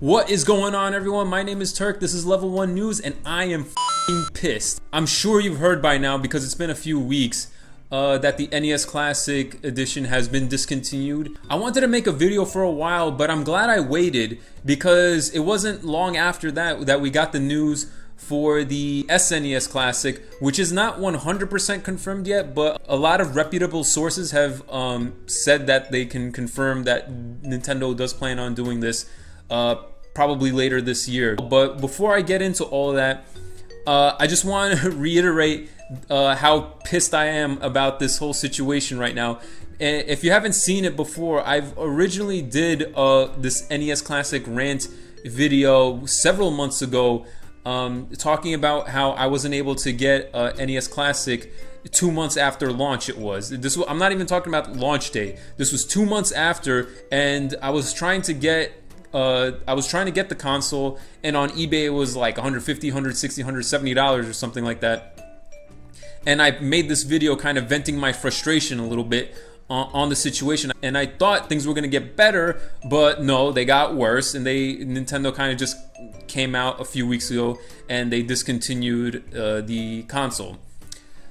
What is going on, everyone? My name is Turk. This is Level 1 News, and I am f***ing pissed. I'm sure you've heard by now, because it's been a few weeks, that the NES Classic edition has been discontinued. I wanted to make a video for a while, but I'm glad I waited, because it wasn't long after that we got the news for the SNES Classic, which is not 100% confirmed yet, but a lot of reputable sources have said that they can confirm that Nintendo does plan on doing this probably later this year. But before I get into all of that, I just want to reiterate how pissed I am about this whole situation right now. If you haven't seen it before, I've originally did this NES Classic rant video several months ago, talking about how I wasn't able to get NES Classic 2 months after launch. I'm not even talking about launch day. This was 2 months after, and I was trying to get the console, and on eBay it was like $150, $160, $170 or something like that. And I made this video kind of venting my frustration a little bit on the situation, and I thought things were gonna get better, but no, they got worse. And Nintendo kind of just came out a few weeks ago and they discontinued the console.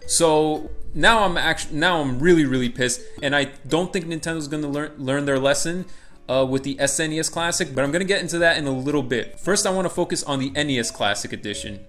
So now I'm really pissed, and I don't think Nintendo's gonna learn their lesson with the SNES Classic, but I'm gonna get into that in a little bit. First, I want to focus on the NES Classic Edition.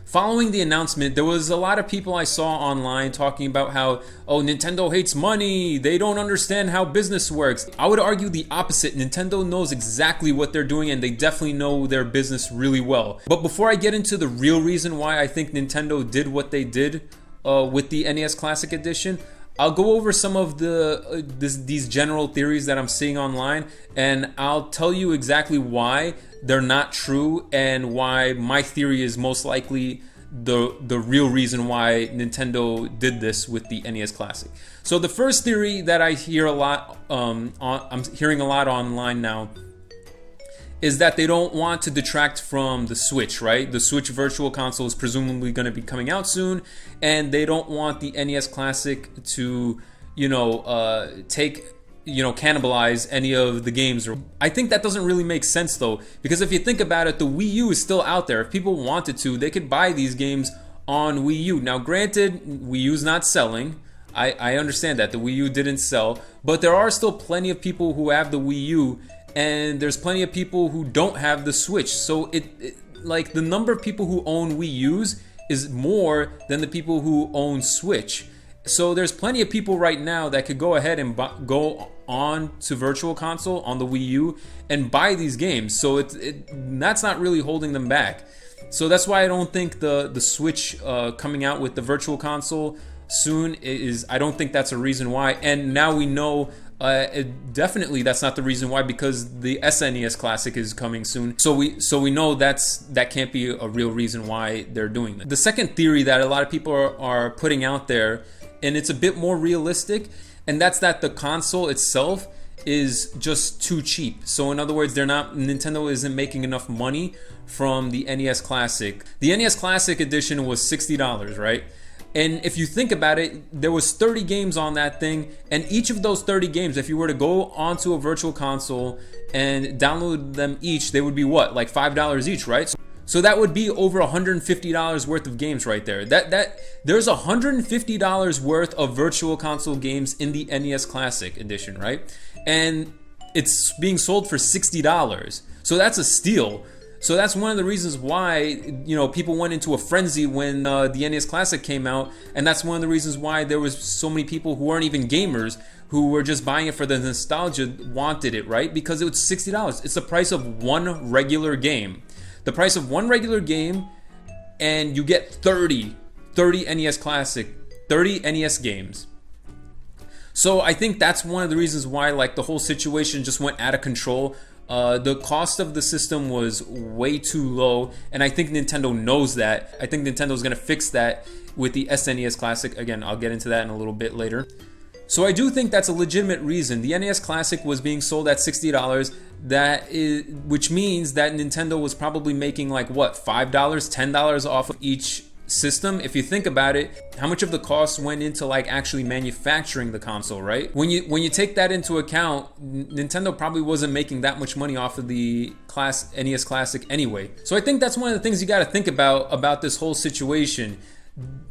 Following the announcement, there was a lot of people I saw online talking about how, oh, Nintendo hates money, they don't understand how business works. I would argue the opposite. Nintendo knows exactly what they're doing, and they definitely know their business really well. But before I get into the real reason why I think Nintendo did what they did with the NES Classic Edition, I'll go over some of these general theories that I'm seeing online, and I'll tell you exactly why they're not true and why my theory is most likely the real reason why Nintendo did this with the NES Classic. So the first theory that I hear a lot, I'm hearing a lot online now, is that they don't want to detract from the Switch, right? The Switch Virtual Console is presumably going to be coming out soon, and they don't want the NES Classic to, cannibalize any of the games. I think that doesn't really make sense though, because if you think about it, the Wii U is still out there. If people wanted to, they could buy these games on Wii U. Now granted, Wii U's not selling. I understand that. The Wii U didn't sell, but there are still plenty of people who have the Wii U, and there's plenty of people who don't have the Switch. So like the number of people who own Wii U's is more than the people who own Switch. So there's plenty of people right now that could go ahead and go on to Virtual Console on the Wii U and buy these games. So that's not really holding them back. So that's why I don't think the Switch coming out with the Virtual Console soon I don't think that's a reason why. And now we know definitely that's not the reason why, because the SNES Classic is coming soon. So we know that can't be a real reason why they're doing that. The second theory that a lot of people are putting out there, and it's a bit more realistic, and that's that the console itself is just too cheap. So in other words, Nintendo isn't making enough money from the NES Classic. The NES Classic Edition was $60, right? And if you think about it, there was 30 games on that thing, and each of those 30 games, if you were to go onto a Virtual Console and download them each, they would be what, like $5 each, right? So that would be over $150 worth of games right there. There's $150 worth of Virtual Console games in the NES Classic Edition, right? And it's being sold for $60. So that's a steal. So that's one of the reasons why, people went into a frenzy when the NES Classic came out, and that's one of the reasons why there was so many people who weren't even gamers who were just buying it for the nostalgia, wanted it, right? Because it was $60. It's the price of one regular game. The price of one regular game, and you get 30 NES Classic, 30 NES games. So I think that's one of the reasons why, like, the whole situation just went out of control. The cost of the system was way too low, and I think Nintendo knows that. I think Nintendo's gonna fix that with the SNES Classic. Again, I'll get into that in a little bit later. So I do think that's a legitimate reason. The NES Classic was being sold at $60, which means that Nintendo was probably making like what, $5, $10 off of each system, if you think about it, how much of the cost went into like actually manufacturing the console, right? When you take that into account, Nintendo probably wasn't making that much money off of the NES Classic anyway. So I think that's one of the things you got to think about this whole situation.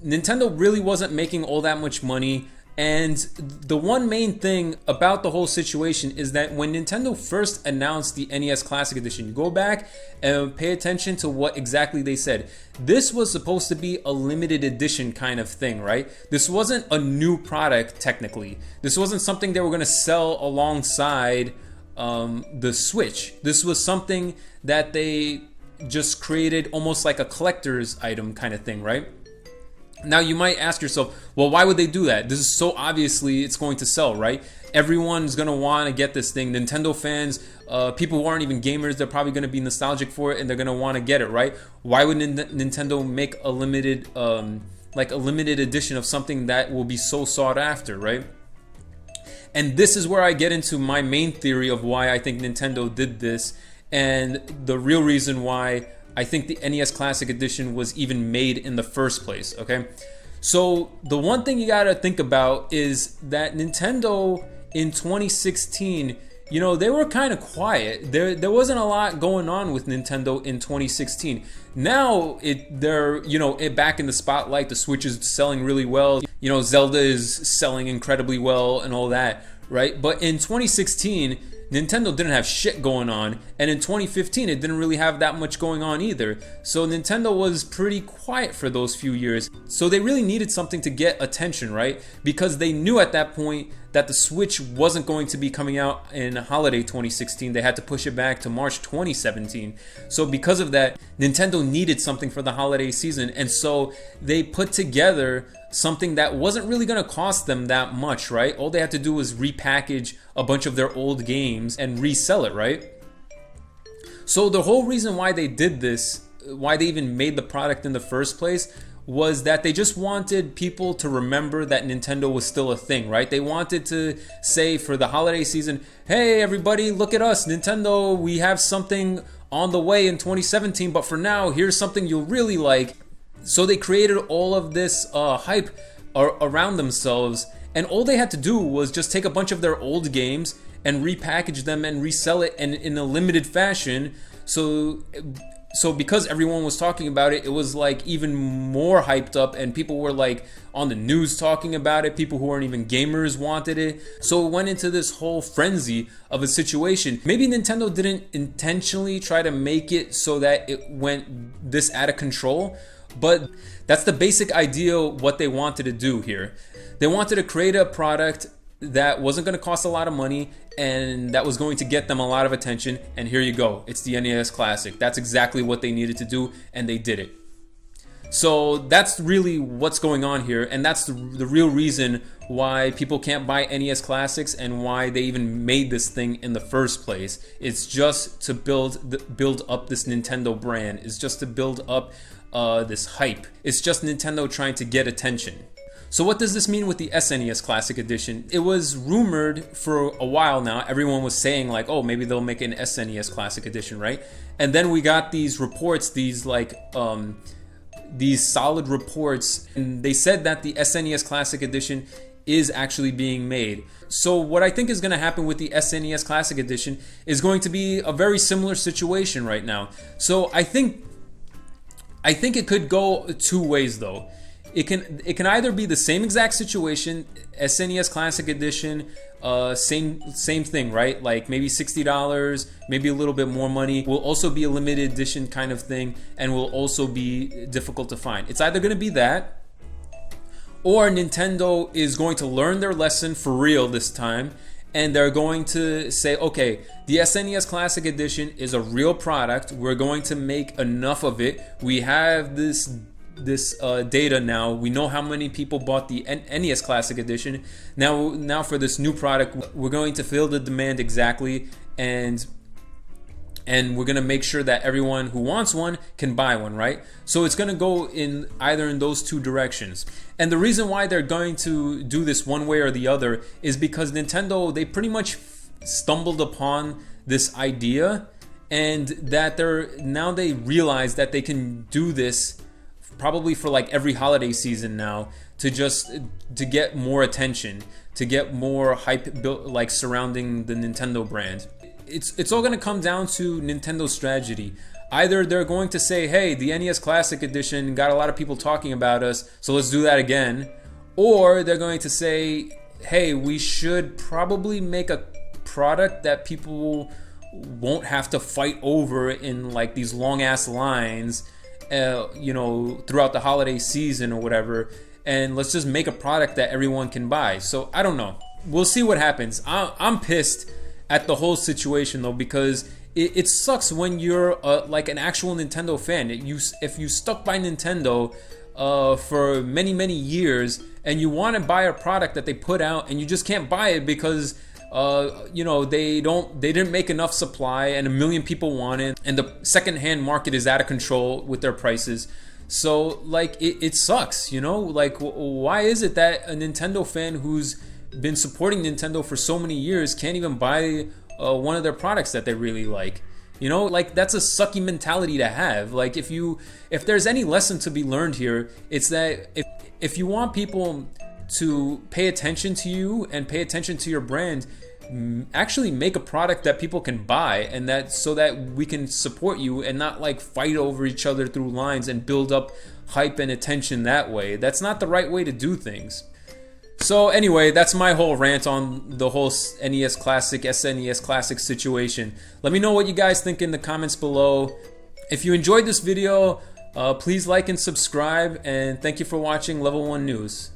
Nintendo really wasn't making all that much money. And the one main thing about the whole situation is that when Nintendo first announced the NES Classic Edition, you go back and pay attention to what exactly they said. This was supposed to be a limited edition kind of thing, right? This wasn't a new product technically. This wasn't something they were going to sell alongside the Switch. This was something that they just created almost like a collector's item kind of thing, right? Now you might ask yourself, well, why would they do that? This is so obviously it's going to sell, right? Everyone's going to want to get this thing. Nintendo fans, people who aren't even gamers, they're probably going to be nostalgic for it and they're going to want to get it, right? Why would Nintendo make a limited edition of something that will be so sought after, right? And this is where I get into my main theory of why I think Nintendo did this, and the real reason why I think the NES Classic Edition was even made in the first place, okay? So the one thing you gotta think about is that Nintendo in 2016, you know, they were kind of quiet. There wasn't a lot going on with Nintendo in 2016. Now they're back in the spotlight. The Switch is selling really well. You know, Zelda is selling incredibly well and all that, right? But in 2016, Nintendo didn't have shit going on, and in 2015 it didn't really have that much going on either. So Nintendo was pretty quiet for those few years. So they really needed something to get attention, right? Because they knew at that point that the Switch wasn't going to be coming out in holiday 2016. They had to push it back to March 2017. So because of that, Nintendo needed something for the holiday season, and so they put together something that wasn't really going to cost them that much, right? All they had to do was repackage a bunch of their old games and resell it, right? So the whole reason why they did this, why they even made the product in the first place, was that they just wanted people to remember that Nintendo was still a thing, right? They wanted to say for the holiday season, hey everybody, look at us, Nintendo, we have something on the way in 2017, but for now, here's something you'll really like. So they created all of this hype around themselves, and all they had to do was just take a bunch of their old games and repackage them and resell it in a limited fashion. So because everyone was talking about it, it was like even more hyped up, and people were like on the news talking about it. People who weren't even gamers wanted it. So it went into this whole frenzy of a situation. Maybe Nintendo didn't intentionally try to make it so that it went this out of control, but that's the basic idea what they wanted to do here. They wanted to create a product that wasn't going to cost a lot of money and that was going to get them a lot of attention, and here you go, it's the NES Classic. That's exactly what they needed to do, and they did it. So that's really what's going on here, and that's the real reason why people can't buy NES Classics and why they even made this thing in the first place. It's just to build up this Nintendo brand. It's just to build up this hype. It's just Nintendo trying to get attention. So what does this mean with the SNES Classic Edition? It was rumored for a while now. Everyone was saying like, oh, maybe they'll make an SNES Classic Edition, right? And then we got these reports, these solid reports, and they said that the SNES Classic Edition is actually being made. So what I think is going to happen with the SNES Classic Edition is going to be a very similar situation right now. So I think it could go two ways though. It can either be the same exact situation, SNES Classic Edition, same thing, right? Like maybe $60, maybe a little bit more money. Will also be a limited edition kind of thing, and will also be difficult to find. It's either going to be that, or Nintendo is going to learn their lesson for real this time, and they're going to say, okay, the SNES Classic Edition is a real product. We're going to make enough of it. We have this data now. We know how many people bought the NES Classic Edition. Now for this new product, we're going to fill the demand exactly, and we're going to make sure that everyone who wants one can buy one, right? So it's going to go in either in those two directions. And the reason why they're going to do this one way or the other is because Nintendo, they pretty much stumbled upon this idea, and that they realize that they can do this probably for like every holiday season now, to get more attention, to get more hype built like surrounding the Nintendo brand. It's all going to come down to Nintendo's strategy. Either they're going to say, hey, the NES Classic Edition got a lot of people talking about us, so let's do that again. Or they're going to say, hey, we should probably make a product that people won't have to fight over in like these long ass lines, throughout the holiday season or whatever. And let's just make a product that everyone can buy. So I don't know. We'll see what happens. I'm pissed at the whole situation though, because it sucks when you're like an actual Nintendo fan. If you stuck by Nintendo for many years and you want to buy a product that they put out and you just can't buy it because they didn't make enough supply and a million people want it, and the secondhand market is out of control with their prices. So like it sucks, like why is it that a Nintendo fan who's been supporting Nintendo for so many years can't even buy one of their products that they really like? Like that's a sucky mentality to have. Like if there's any lesson to be learned here, it's that if you want people to pay attention to you and pay attention to your brand, actually make a product that people can buy, and so that we can support you and not like fight over each other through lines and build up hype and attention that way. That's not the right way to do things. So anyway, that's my whole rant on the whole NES Classic, SNES Classic situation. Let me know what you guys think in the comments below. If you enjoyed this video, please like and subscribe, and thank you for watching Level 1 News.